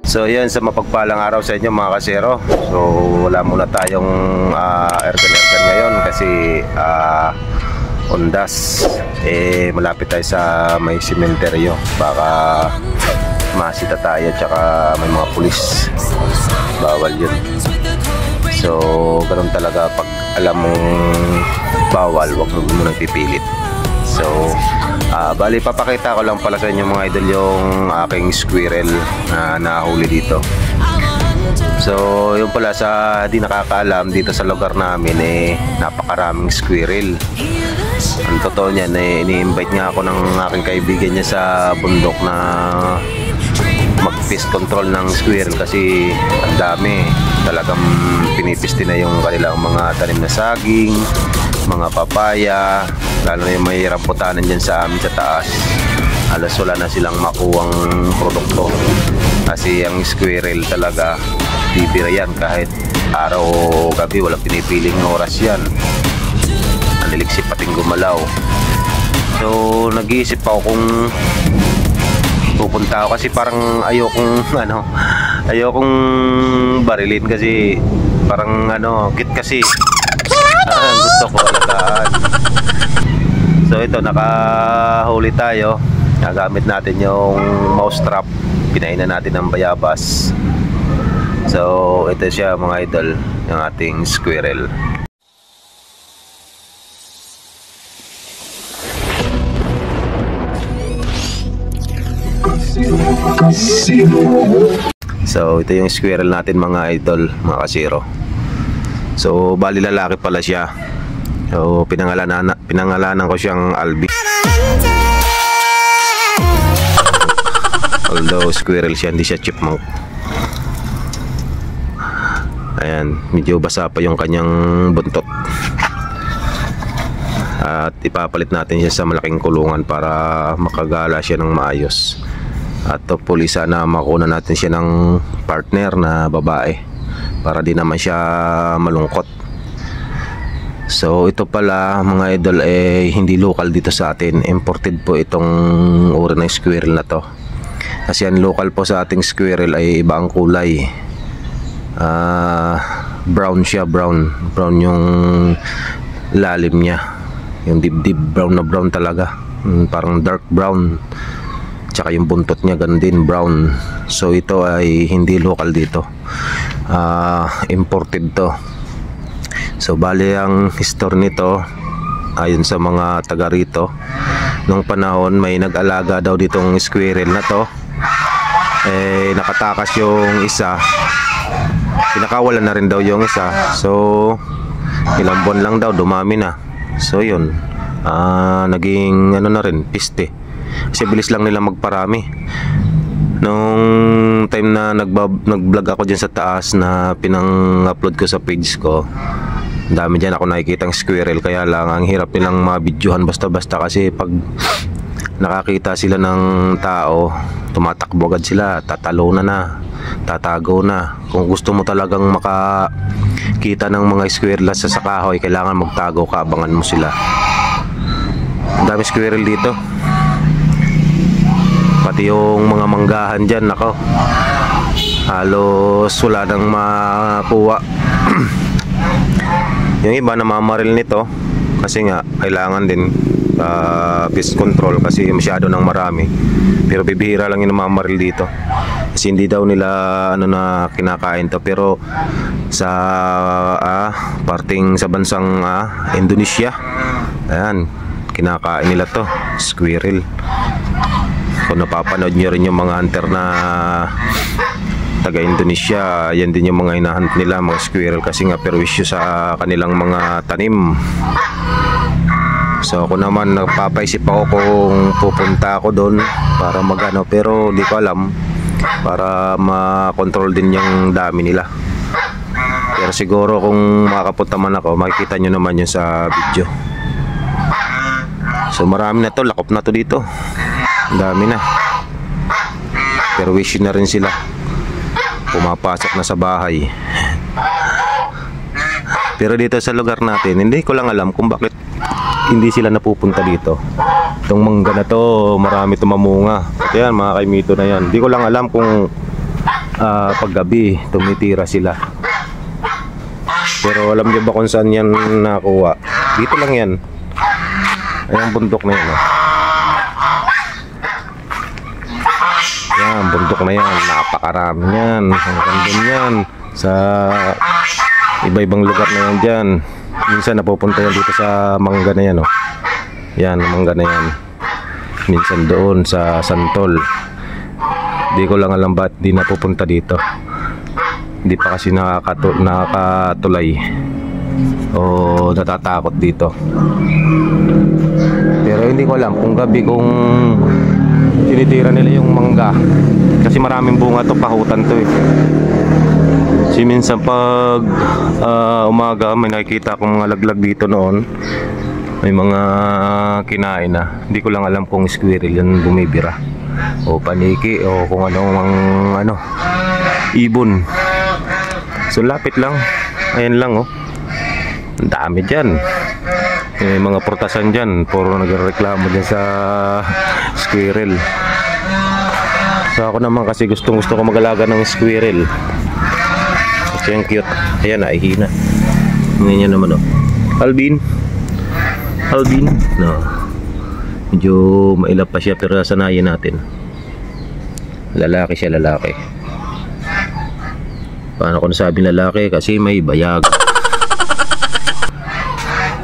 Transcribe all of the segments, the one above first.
So yan, sa mapagpalang araw sa inyo mga kasero. So wala muna tayong airgun ngayon kasi undas. Malapit tayo sa may sementeryo. Baka masita tayo tsaka may mga pulis. Bawal yun. So ganun talaga, pag alam mong bawal, wag mo munang pipilit. So bali papakita ko lang pala sa inyo mga idol yung aking squirrel na nahuli dito. So yung pala, sa di nakakaalam, dito sa lugar namin napakaraming squirrel. Ang totoo niyan, ini-invite nga ako ng aking kaibigan niya sa bundok na mag-pest control ng squirrel kasi ang dami. Talagang pinipisti na yung kanilang mga tanim na saging, mga papaya, lalo na yung may ramputanan dyan sa amin sa taas. Alas wala na silang makuwang produkto kasi ang squirrel talaga bibira yan, kahit araw o gabi walang pinipiling oras yan. Ang liliksip pating gumalaw. So nag-iisip ako kung pupunta ako kasi parang ayokong barilin kasi parang cute kasi. Gusto ko alagaan. So ito, nakahuli tayo. Nagamit natin yung mouse trap. Pinainan natin ng bayabas. So ito siya mga idol, yung ating squirrel. So ito yung squirrel natin mga idol, mga kasiro. So bali lalaki pala siya. So pinangalanan ko siyang Albi. Although squirrel siya, hindi siya chipmunk. Ayan, medyo basa pa yung kanyang buntot. At ipapalit natin siya sa malaking kulungan para makagala siya ng maayos. At hopefully sana makuha natin siya ng partner na babae para di naman siya malungkot. So ito pala mga idol hindi local dito sa atin. Imported po itong uri ng squirrel na to. Kasi ang local po sa ating squirrel ay iba ang kulay. Brown siya, brown yung lalim niya. Yung dibdib brown na brown talaga. Parang dark brown. Tsaka yung buntot niya ganun din, brown. So ito ay hindi local dito. Imported to. So bali ang history nito, ayon sa mga taga rito, nung panahon may nag-alaga daw ditong squirrel na to. Nakatakas yung isa, pinakawalan na rin daw yung isa. So ilang buwan lang daw, dumami na. So yun, naging na rin, piste. Kasi bilis lang nila magparami. Nung time na nag-vlog ako dyan sa taas na pinang-upload ko sa page ko, dami dyan ako nakikitang squirrel. Kaya lang ang hirap nilang mabidyohan basta-basta kasi pag nakakita sila ng tao, tumatakbo agad sila, tatalunan na, tatago na. Kung gusto mo talagang makakita ng mga squirrel sa kahoy, kailangan magtago ka, abangan mo sila. Ang dami squirrel dito. Pati yung mga manggahan dyan, nako, halos wala nang makuha. Yung iba namamaril nito kasi nga kailangan din pest control kasi masyado nang marami. Pero bibihira lang yung namamaril dito kasi hindi daw nila na kinakain to. Pero sa parting sa bansang Indonesia, ayan, kinakain nila to, squirrel. Kung napapanood nyo rin yung mga hunter na taga Indonesia, yan din yung mga hinahunt nila, mga squirrel, kasi nga perwisyo sa kanilang mga tanim. So ako naman nagpapaisip ako kung pupunta ako doon para magano, pero di ko alam, para makontrol din yung dami nila. Pero siguro kung makapunta man ako, makikita nyo naman yun sa video. So marami na to, lakop na to dito. Ang dami na. Pero wish na rin sila. Pumapasok na sa bahay. Pero dito sa lugar natin, hindi ko lang alam kung bakit hindi sila napupunta dito. Itong mangga na to, marami ito mamunga. At yan, mga kaimito na yan. Hindi ko lang alam kung paggabi tumitira sila. Pero alam niyo ba kung saan yan nakuha? Dito lang yan. Ayan, bundok na yan. Yan, bundok na yan. Napakarami yan. Hanggang dun yan. Sa iba-ibang lugar na yan dyan. Minsan napupunta yan dito sa mangga na yan. Yan, mangga na yan. Minsan doon sa Santol. Di ko lang alam ba't di napupunta dito. Hindi pa kasi nakakatulay o natatakot dito. Pero hindi ko alam kung gabi kung tinitira nila yung mangga, kasi maraming bunga to, pahutan to eh. Si minsan pag umaga may nakikita akong mga laglag dito noon, may mga kinain na. Hindi ko lang alam kung squirrel yan bumibira o paniki o kung ano, ibon. So lapit lang. Ayan lang ang dami dyan. May mga prutasan dyan. Puro nagreklamo dyan sa squirrel. So ako naman kasi gusto ko mag-alaga ng squirrel. Kasi yung cute. Ayan, naihina. Ngayon naman Alvin. No. Medyo mailap pa siya pero sanayin natin. Lalaki siya, lalaki. Paano ko nasabing lalaki? Kasi may bayag.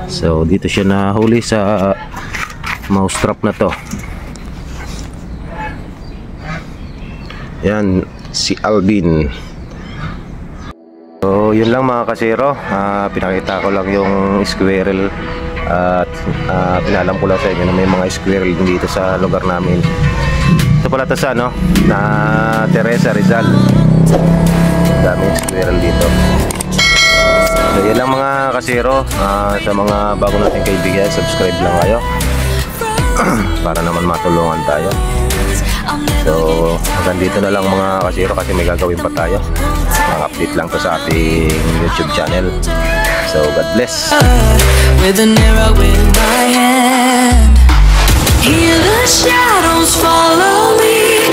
So dito siya nahuli sa mouse trap na to. Yan, si Alvin. So yun lang mga kasero. Pinakita ko lang yung squirrel. At pinalam ko lang sa inyo na may mga squirrel dito sa lugar namin. Ito pala to sa na Teresa Rizal. Daming squirrel dito. So yan lang mga kasero. Sa mga bago nating kaibigan, subscribe lang kayo para naman matulungan tayo. So hanggang dito na lang mga kasero, kasi may gagawin pa tayo. Ang update lang to sa ating YouTube channel. So God bless. With an arrow in my hand, hear the shadows follow me.